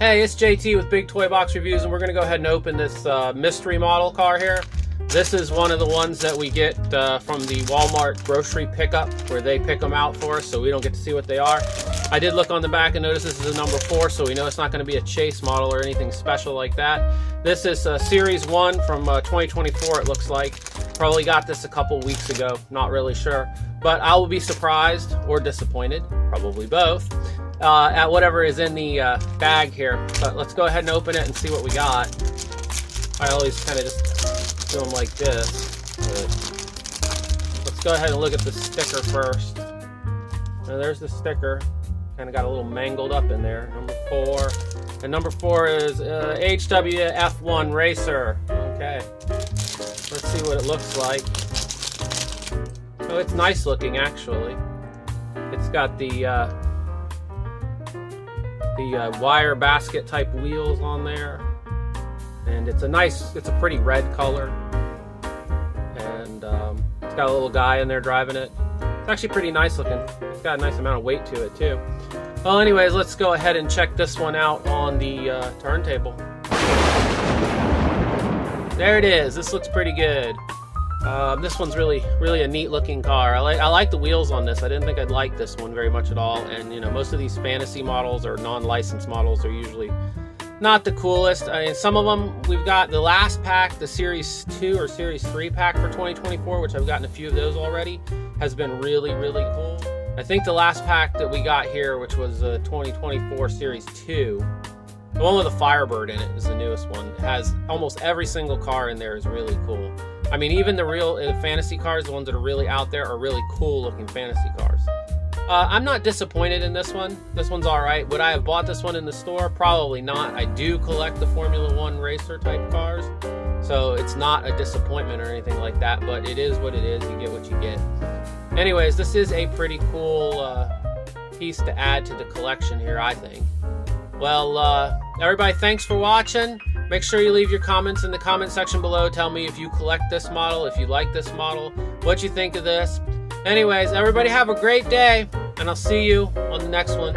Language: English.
Hey, it's JT with Big Toybox Reviews, and we're going to go ahead and open this mystery model car here. This is one of the ones that we get from the Walmart grocery pickup, where they pick them out for us, so we don't get to see what they are. I did look on the back and notice this is a number 4, so we know it's not going to be a chase model or anything special like that. This is Series 1 from 2024, it looks like. Probably got this a couple weeks ago, not really sure. But I will be surprised or disappointed, probably both, at whatever is in the bag here. But let's go ahead and open it and see what we got. I always kind of just do them like this. But let's go ahead and look at the sticker first. Now there's the sticker. Kind of got a little mangled up in there. Number 4. And number 4 is HWF1 Racer. Okay. Let's see what it looks like. Oh, it's nice looking actually. It's got the wire basket type wheels on there, and it's a pretty red color, and it's got a little guy in there driving it. It's actually pretty nice looking. It's got a nice amount of weight to it too. Well, anyways, let's go ahead and check this one out on the turntable. There it is. This looks pretty good. This one's really a neat looking car. I like the wheels on this. I didn't think I'd like this one very much at all. And you know, most of these fantasy models or non-licensed models are usually not the coolest. I mean, some of them, we've got the last pack, the Series 2 or Series 3 pack for 2024, which I've gotten a few of those already, has been really cool. I think the last pack that we got here, which was 2024 Series 2, the one with the Firebird in it is the newest one. It has almost every single car in there is really cool. I mean, even the real fantasy cars, the ones that are really out there, are really cool looking fantasy cars. I'm not disappointed in this one. This one's alright. Would I have bought this one in the store? Probably not. I do collect the Formula 1 racer type cars, so it's not a disappointment or anything like that, but it is what it is. You get what you get. Anyways, this is a pretty cool piece to add to the collection here, I think. Well, everybody, thanks for watching. Make sure you leave your comments in the comment section below. Tell me if you collect this model, if you like this model, what you think of this. Anyways, everybody have a great day, and I'll see you on the next one.